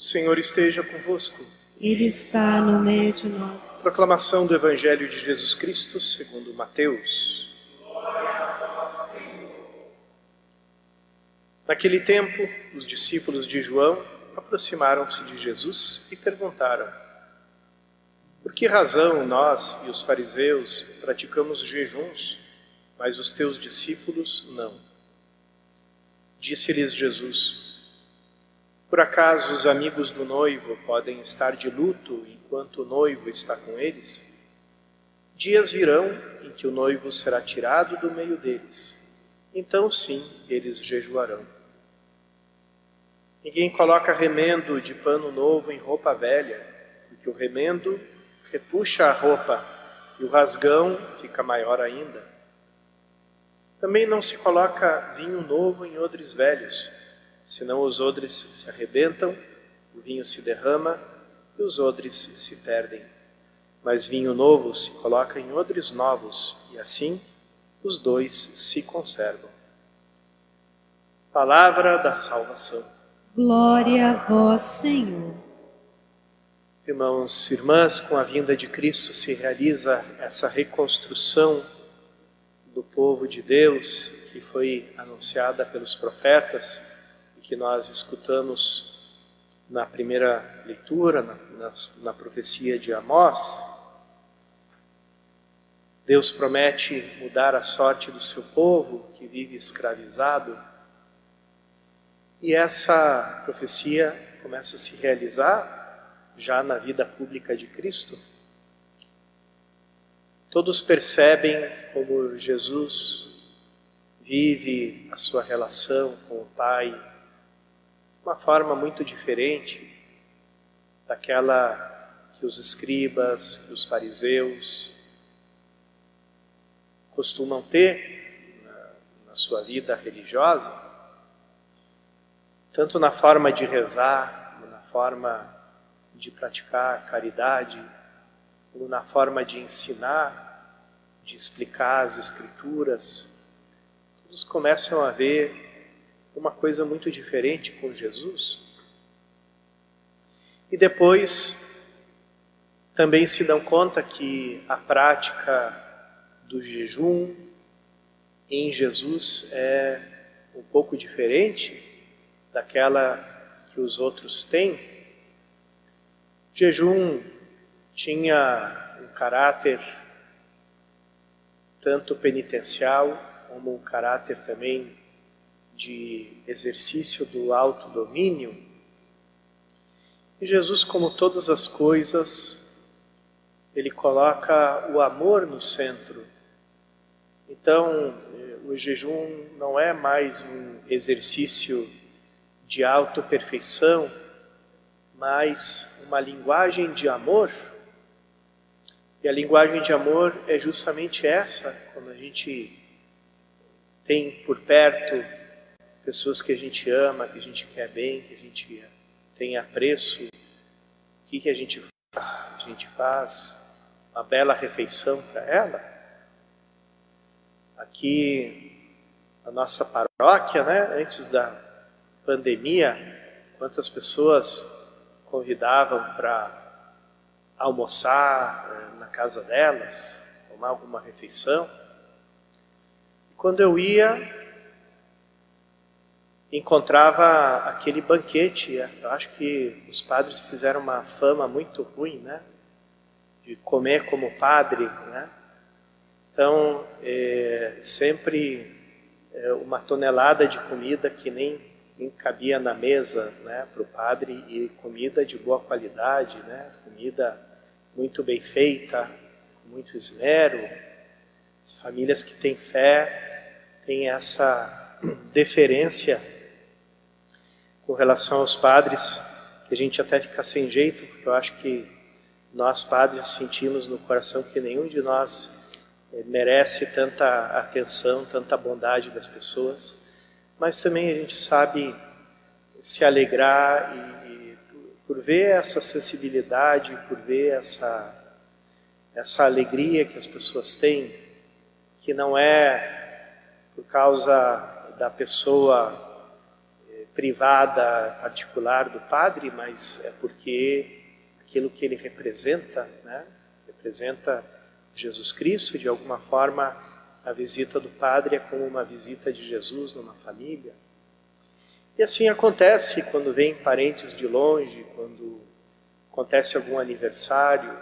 Senhor esteja convosco. Ele está no meio de nós. Proclamação do Evangelho de Jesus Cristo segundo Mateus. Naquele tempo, os discípulos de João aproximaram-se de Jesus e perguntaram: por que razão nós e os fariseus praticamos jejuns, mas os teus discípulos não? Disse-lhes Jesus: por acaso os amigos do noivo podem estar de luto enquanto o noivo está com eles? Dias virão em que o noivo será tirado do meio deles. Então sim, eles jejuarão. Ninguém coloca remendo de pano novo em roupa velha, porque o remendo repuxa a roupa e o rasgão fica maior ainda. Também não se coloca vinho novo em odres velhos, senão os odres se arrebentam, o vinho se derrama e os odres se perdem. Mas vinho novo se coloca em odres novos, e assim os dois se conservam. Palavra da salvação. Glória a vós, Senhor. Irmãos e irmãs, com a vinda de Cristo se realiza essa reconstrução do povo de Deus que foi anunciada pelos profetas, que nós escutamos na primeira leitura, na profecia de Amós. Deus promete mudar a sorte do seu povo que vive escravizado. E essa profecia começa a se realizar já na vida pública de Cristo. Todos percebem como Jesus vive a sua relação com o Pai de uma forma muito diferente daquela que os escribas, que os fariseus costumam ter na sua vida religiosa, tanto na forma de rezar, como na forma de praticar a caridade, como na forma de ensinar, de explicar as Escrituras. Todos começam a ver uma coisa muito diferente com Jesus. E depois também se dão conta que a prática do jejum em Jesus é um pouco diferente daquela que os outros têm. O jejum tinha um caráter tanto penitencial como um caráter também de exercício do autodomínio. E Jesus, como todas as coisas, ele coloca o amor no centro. Então, o jejum não é mais um exercício de autoperfeição, mas uma linguagem de amor. E a linguagem de amor é justamente essa, quando a gente tem por perto pessoas que a gente ama, que a gente quer bem, que a gente tem apreço. O que a gente faz? A gente faz uma bela refeição para ela. Aqui na nossa paróquia, antes da pandemia, quantas pessoas convidavam para almoçar na casa delas, tomar alguma refeição. E quando eu ia, encontrava aquele banquete. Eu acho que os padres fizeram uma fama muito ruim, de comer como padre, Então, sempre uma tonelada de comida que nem cabia na mesa, para o padre, e comida de boa qualidade, comida muito bem feita, com muito esmero. As famílias que têm fé têm essa deferência com relação aos padres, que a gente até fica sem jeito, porque eu acho que nós padres sentimos no coração que nenhum de nós merece tanta atenção, tanta bondade das pessoas, mas também a gente sabe se alegrar e por ver essa sensibilidade, por ver essa alegria que as pessoas têm, que não é por causa da pessoa privada, particular do padre, mas é porque aquilo que ele representa, né? Representa Jesus Cristo. De alguma forma, a visita do padre é como uma visita de Jesus numa família. E assim acontece quando vêm parentes de longe, quando acontece algum aniversário,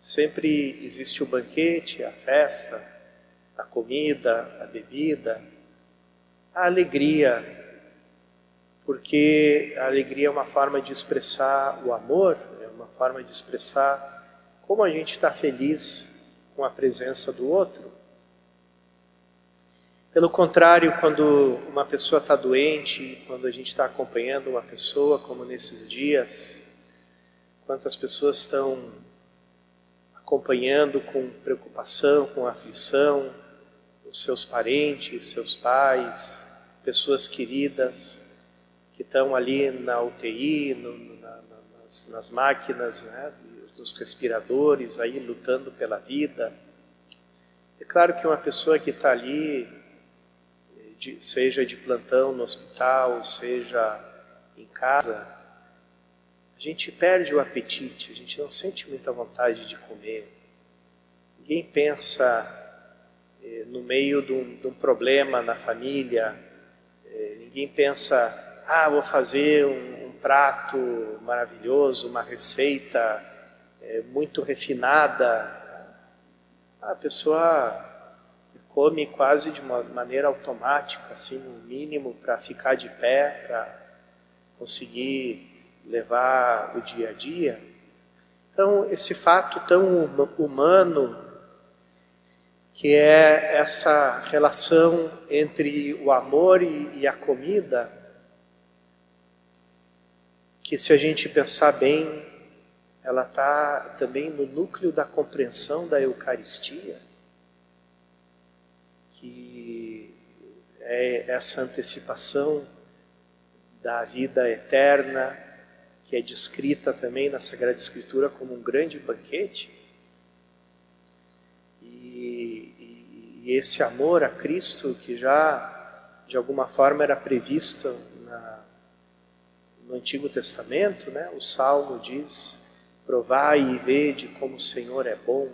sempre existe o banquete, a festa, a comida, a bebida, a alegria, porque a alegria é uma forma de expressar o amor, é uma forma de expressar como a gente está feliz com a presença do outro. Pelo contrário, quando uma pessoa está doente, quando a gente está acompanhando uma pessoa, como nesses dias, quantas pessoas estão acompanhando com preocupação, com aflição, os seus parentes, seus pais, pessoas queridas que estão ali na UTI, nas máquinas, né, nos respiradores, aí lutando pela vida. É claro que uma pessoa que está ali, seja de plantão no hospital, seja em casa, a gente perde o apetite, a gente não sente muita vontade de comer. Ninguém pensa no meio de um problema na família, ninguém pensa, vou fazer um prato maravilhoso, uma receita muito refinada. A pessoa come quase de uma maneira automática, assim, no mínimo, para ficar de pé, para conseguir levar o dia a dia. Então, esse fato tão humano, que é essa relação entre o amor e a comida, que se a gente pensar bem, ela está também no núcleo da compreensão da Eucaristia, que é essa antecipação da vida eterna, que é descrita também na Sagrada Escritura como um grande banquete. E esse amor a Cristo, que já de alguma forma era previsto no Antigo Testamento, né? O Salmo diz, provai e vede como o Senhor é bom.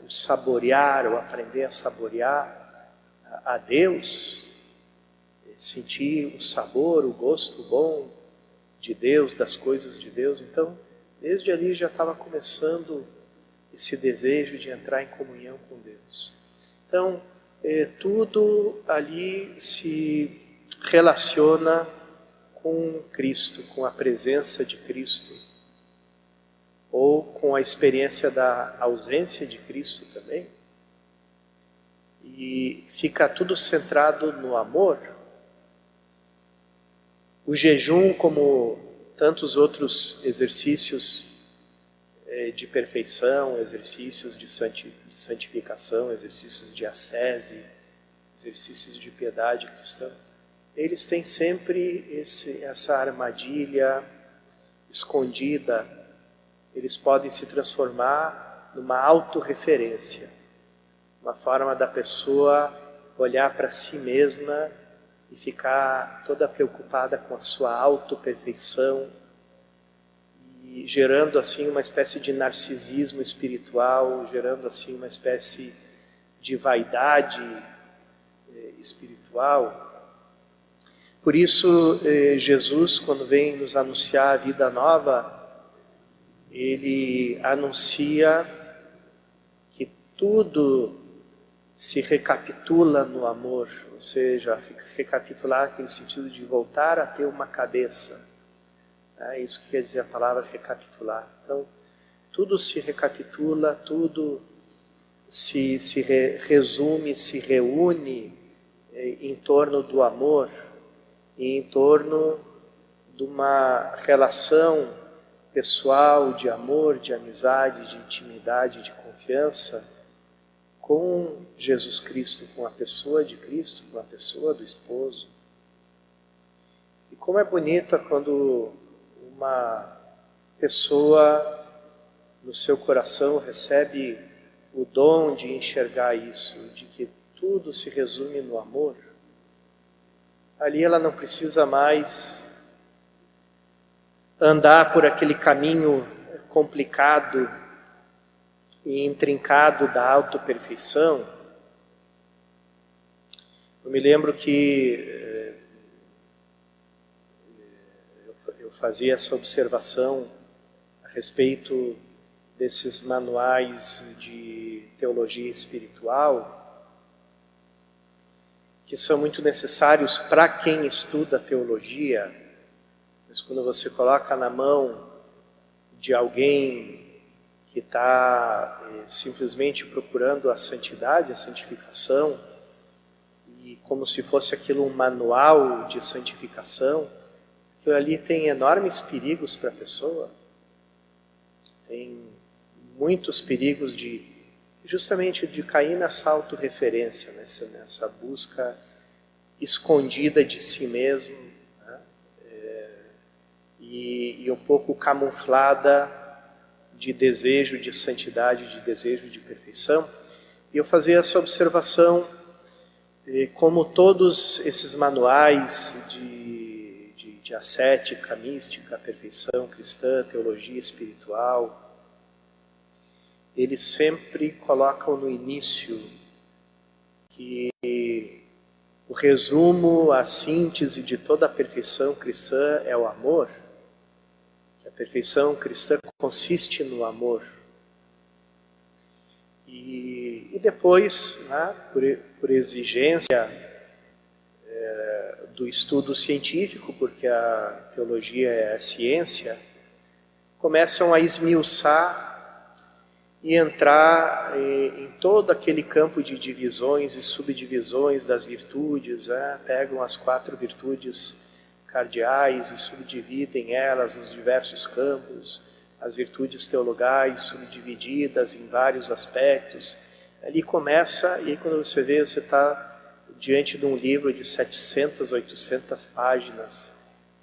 O saborear, ou aprender a saborear a Deus, sentir o sabor, o gosto bom de Deus, das coisas de Deus. Então, desde ali já estava começando esse desejo de entrar em comunhão com Deus. Então, tudo ali se relaciona com Cristo, com a presença de Cristo, ou com a experiência da ausência de Cristo também. E fica tudo centrado no amor. O jejum, como tantos outros exercícios de perfeição, exercícios de santificação, exercícios de ascese, exercícios de piedade cristã, eles têm sempre essa armadilha escondida. Eles podem se transformar numa autorreferência, uma forma da pessoa olhar para si mesma e ficar toda preocupada com a sua autoperfeição, e gerando assim uma espécie de narcisismo espiritual, gerando assim uma espécie de vaidade espiritual. Por isso, Jesus, quando vem nos anunciar a vida nova, ele anuncia que tudo se recapitula no amor, ou seja, recapitular aquele sentido de voltar a ter uma cabeça. É isso que quer dizer a palavra recapitular. Então, tudo se recapitula, tudo se resume, se reúne em torno do amor, e em torno de uma relação pessoal, de amor, de amizade, de intimidade, de confiança com Jesus Cristo, com a pessoa de Cristo, com a pessoa do esposo. E como é bonita quando uma pessoa no seu coração recebe o dom de enxergar isso, de que tudo se resume no amor. ali ela não precisa mais andar por aquele caminho complicado e intrincado da autoperfeição. Eu me lembro que eu fazia essa observação a respeito desses manuais de teologia espiritual, que são muito necessários para quem estuda teologia, mas quando você coloca na mão de alguém que está simplesmente procurando a santidade, a santificação, e como se fosse aquilo um manual de santificação, aquilo ali tem enormes perigos para a pessoa, tem muitos perigos justamente de cair nessa autorreferência, nessa busca escondida de si mesmo, né? E um pouco camuflada de desejo de santidade, de desejo de perfeição. E eu fazia essa observação, como todos esses manuais de ascética, mística, perfeição cristã, teologia espiritual, eles sempre colocam no início que o resumo, a síntese de toda a perfeição cristã é o amor. Que a perfeição cristã consiste no amor. E depois, né, por exigência do estudo científico, porque a teologia é a ciência, começam a esmiuçar e entrar em todo aquele campo de divisões e subdivisões das virtudes, pegam as 4 virtudes cardeais e subdividem elas nos diversos campos, as virtudes teologais subdivididas em vários aspectos. Ali começa, e aí quando você vê, você está diante de um livro de 700, 800 páginas,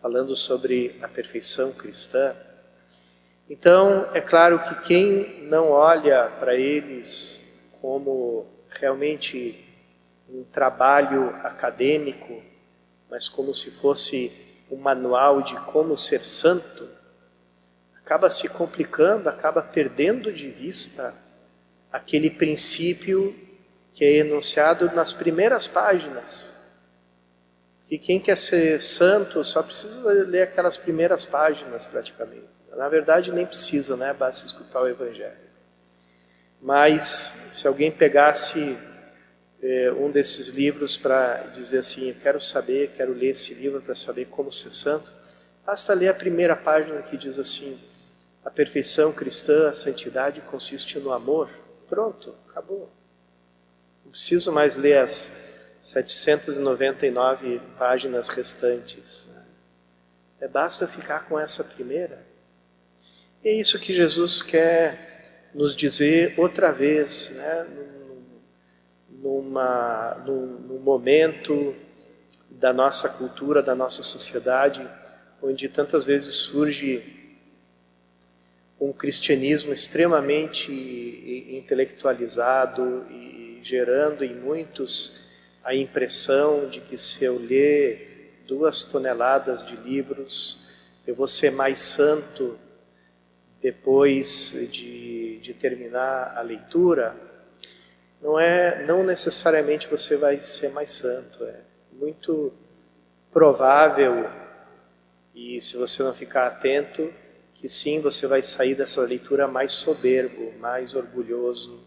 falando sobre a perfeição cristã. Então, é claro que quem não olha para eles como realmente um trabalho acadêmico, mas como se fosse um manual de como ser santo, acaba se complicando, acaba perdendo de vista aquele princípio que é enunciado nas primeiras páginas. E quem quer ser santo só precisa ler aquelas primeiras páginas praticamente. Na verdade nem precisa, né? Basta escutar o Evangelho. Mas se alguém pegasse um desses livros para dizer assim, eu quero saber, quero ler esse livro para saber como ser santo, basta ler a primeira página que diz assim, a perfeição cristã, a santidade consiste no amor. Pronto, acabou. Não preciso mais ler as 799 páginas restantes. Basta ficar com essa primeira. E é isso que Jesus quer nos dizer outra vez, né? Num momento da nossa cultura, da nossa sociedade, onde tantas vezes surge um cristianismo extremamente intelectualizado e gerando em muitos a impressão de que se eu ler 2 toneladas de livros, eu vou ser mais santo depois de terminar a leitura. Não necessariamente você vai ser mais santo, é muito provável, e se você não ficar atento, que sim, você vai sair dessa leitura mais soberbo, mais orgulhoso,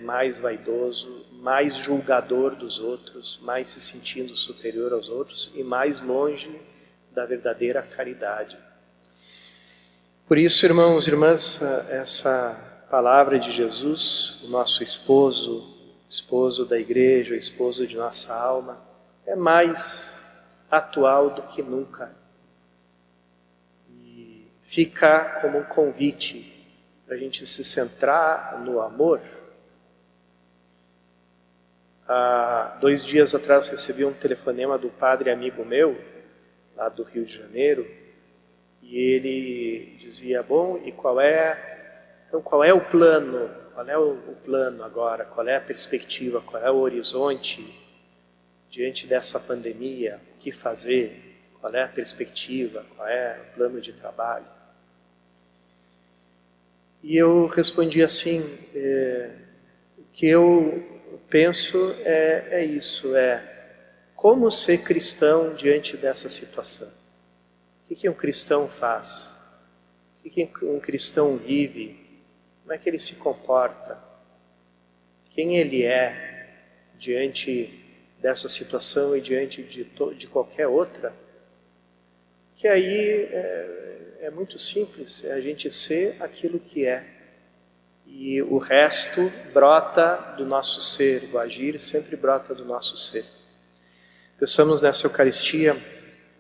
mais vaidoso, mais julgador dos outros, mais se sentindo superior aos outros e mais longe da verdadeira caridade. Por isso, irmãos e irmãs, essa palavra de Jesus, o nosso esposo, esposo da igreja, esposo de nossa alma, é mais atual do que nunca. E fica como um convite para a gente se centrar no amor. Há 2 dias atrás recebi um telefonema do padre amigo meu, lá do Rio de Janeiro, e ele dizia, bom, e qual é o plano? Qual é o plano agora? Qual é a perspectiva? Qual é o horizonte diante dessa pandemia, o que fazer, qual é a perspectiva, qual é o plano de trabalho. E eu respondi assim, o que eu penso é isso, como ser cristão diante dessa situação. O que um cristão faz? O que um cristão vive? Como é que ele se comporta? Quem ele é diante dessa situação e diante de qualquer outra? Que aí é muito simples, é a gente ser aquilo que é. E o resto brota do nosso ser, o agir sempre brota do nosso ser. Peçamos nessa Eucaristia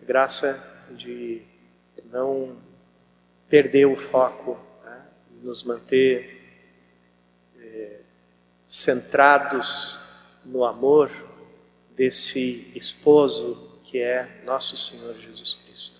graça de não perder o foco, né? Nos manter centrados no amor desse esposo que é nosso Senhor Jesus Cristo.